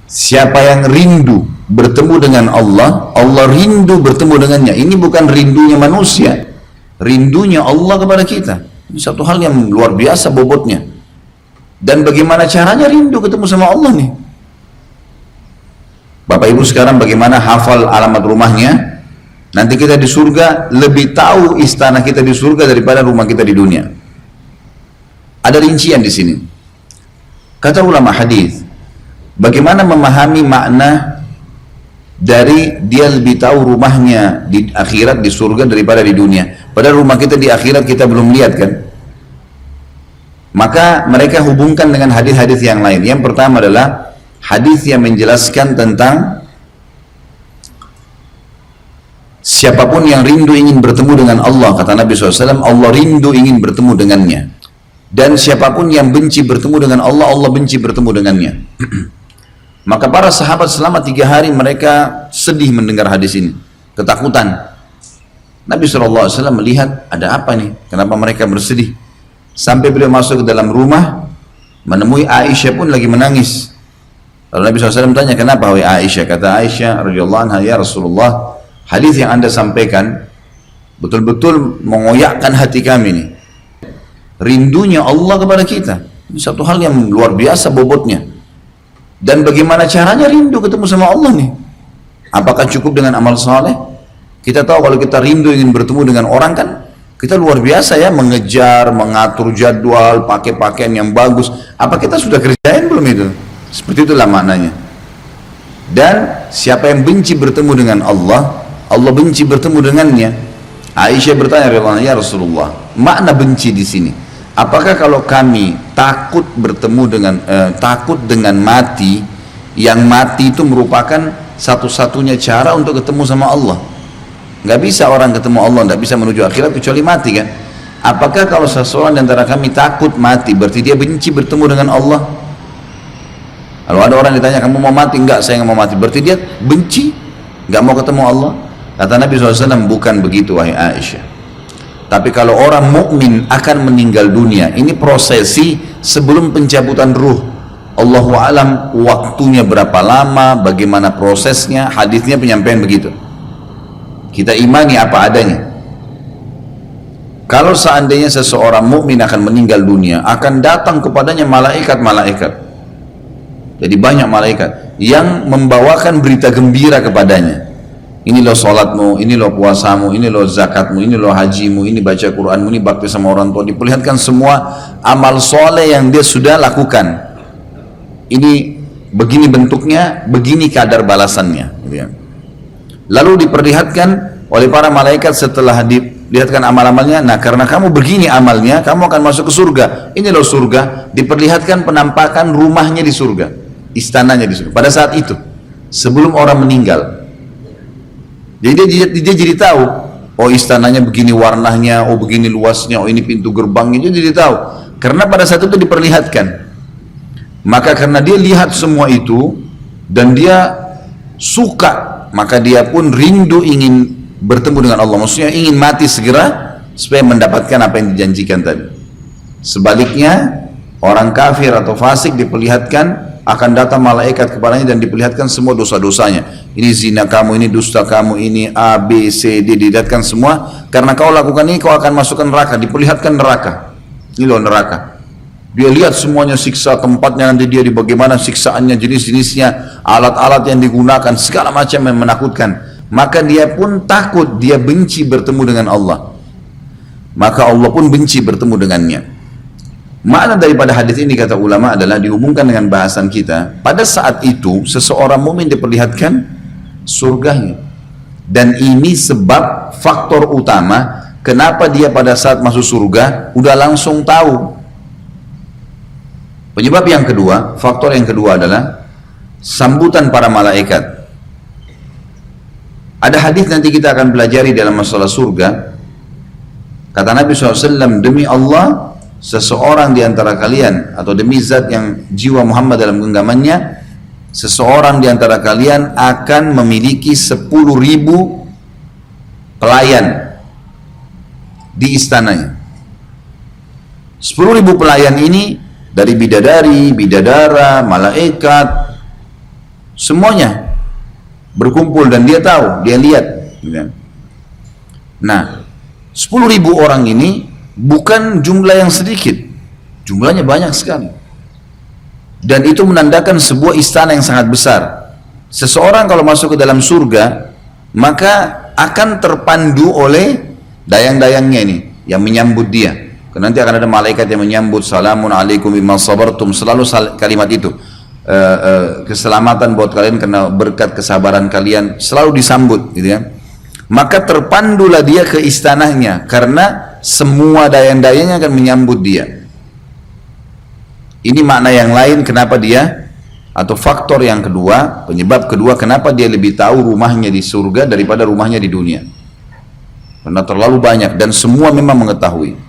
Siapa yang rindu bertemu dengan Allah, Allah rindu bertemu dengannya. Ini bukan rindunya manusia, rindunya Allah kepada kita. Ini satu hal yang luar biasa bobotnya. Dan bagaimana caranya rindu ketemu sama Allah nih? Bapak Ibu sekarang bagaimana hafal alamat rumahnya? Nanti kita di surga lebih tahu istana kita di surga daripada rumah kita di dunia. Ada rincian di sini. Kata ulama hadis, bagaimana memahami makna dari dia lebih tahu rumahnya di akhirat di surga daripada di dunia. Padahal rumah kita di akhirat kita belum lihat kan? Maka mereka hubungkan dengan hadis-hadis yang lain. Yang pertama adalah hadis yang menjelaskan tentang siapapun yang rindu ingin bertemu dengan Allah, kata Nabi SAW, Allah rindu ingin bertemu dengannya. Dan siapapun yang benci bertemu dengan Allah, Allah benci bertemu dengannya. Maka para sahabat selama 3 hari mereka sedih mendengar hadis ini, ketakutan. Nabi SAW melihat ada apa nih, kenapa mereka bersedih. Sampai beliau masuk ke dalam rumah, menemui Aisyah pun lagi menangis. Lalu Nabi SAW tanya, kenapa wahai Aisyah? Kata Aisyah radhiyallahu anha, ya Rasulullah, hadis yang anda sampaikan betul-betul mengoyakkan hati kami nih. Rindunya Allah kepada kita. Ini satu hal yang luar biasa bobotnya. Dan bagaimana caranya rindu ketemu sama Allah nih? Apakah cukup dengan amal saleh? Kita tahu kalau kita rindu ingin bertemu dengan orang kan, kita luar biasa ya, mengejar, mengatur jadwal, pakai pakaian yang bagus. Apa kita sudah kerjain belum itu? Seperti itulah maknanya. Dan siapa yang benci bertemu dengan Allah, Allah benci bertemu dengannya. Aisyah bertanya, ya Rasulullah, makna benci di sini. Apakah kalau kami takut bertemu dengan takut dengan mati, yang mati itu merupakan satu-satunya cara untuk ketemu sama Allah? Nggak bisa orang ketemu Allah, nggak bisa menuju akhirat kecuali mati kan? Apakah kalau seseorang di antara kami takut mati, berarti dia benci bertemu dengan Allah? Kalau ada orang ditanya, kamu mau mati? Enggak, saya nggak mau mati. Berarti dia benci, nggak mau ketemu Allah. Kata Nabi SAW, bukan begitu wahai Aisyah. Tapi kalau orang mukmin akan meninggal dunia, ini prosesi sebelum pencabutan ruh. Allahu alam waktunya berapa lama, bagaimana prosesnya, hadisnya penyampaian begitu. Kita imani apa adanya. Kalau seandainya seseorang mukmin akan meninggal dunia, akan datang kepadanya malaikat-malaikat. Jadi banyak malaikat yang membawakan berita gembira kepadanya. Ini loh sholatmu, ini loh puasamu, ini loh zakatmu, ini loh hajimu, ini baca Quranmu, ini bakti sama orang tua. Diperlihatkan semua amal soleh yang dia sudah lakukan. Ini begini bentuknya, begini kadar balasannya. Lalu diperlihatkan oleh para malaikat setelah dilihatkan amal-amalnya. Nah, karena kamu begini amalnya, kamu akan masuk ke surga. Ini loh surga. Diperlihatkan penampakan rumahnya di surga, istananya di surga. Pada saat itu, sebelum orang meninggal. Jadi dia jadi tahu, oh istananya begini warnanya, oh begini luasnya, oh ini pintu gerbangnya, dia jadi tahu. Karena pada saat itu diperlihatkan. Maka karena dia lihat semua itu dan dia suka, maka dia pun rindu ingin bertemu dengan Allah. Maksudnya ingin mati segera supaya mendapatkan apa yang dijanjikan tadi. Sebaliknya, orang kafir atau fasik diperlihatkan, akan datang malaikat kepadanya dan diperlihatkan semua dosa-dosanya. Ini zina kamu, ini dusta kamu, ini A, B, C, D, dilihatkan semua. Karena kau lakukan ini, kau akan masukkan neraka. Diperlihatkan neraka. Ini loh neraka. Dia lihat semuanya, siksa tempatnya, nanti dia di bagaimana siksaannya, jenis-jenisnya, alat-alat yang digunakan, segala macam yang menakutkan. Maka dia pun takut, dia benci bertemu dengan Allah. Maka Allah pun benci bertemu dengannya. Makna daripada hadis ini kata ulama adalah dihubungkan dengan bahasan kita. Pada saat itu seseorang mukmin diperlihatkan surganya. Dan ini sebab faktor utama kenapa dia pada saat masuk surga udah langsung tahu. Penyebab yang kedua, faktor yang kedua adalah sambutan para malaikat. Ada hadis nanti kita akan pelajari dalam masalah surga. Kata Nabi SAW, demi Allah, seseorang di antara kalian, atau demi zat yang jiwa Muhammad dalam genggamannya, seseorang di antara kalian akan memiliki 10.000 pelayan di istananya. 10.000 pelayan ini dari bidadari, bidadara, malaikat, semuanya berkumpul dan dia tahu, dia lihat. Nah, 10.000 orang ini bukan jumlah yang sedikit, jumlahnya banyak sekali. Dan itu menandakan sebuah istana yang sangat besar. Seseorang kalau masuk ke dalam surga, maka akan terpandu oleh dayang-dayangnya ini yang menyambut dia. Karena nanti akan ada malaikat yang menyambut, salamun alaikum bima sabartum, selalu kalimat itu. Keselamatan buat kalian karena berkat kesabaran kalian, selalu disambut gitu ya. Maka terpandulah dia ke istananya karena semua dayang-dayangnya akan menyambut dia. Ini makna yang lain kenapa dia, atau faktor yang kedua, penyebab kedua kenapa dia lebih tahu rumahnya di surga daripada rumahnya di dunia. Karena terlalu banyak dan semua memang mengetahui.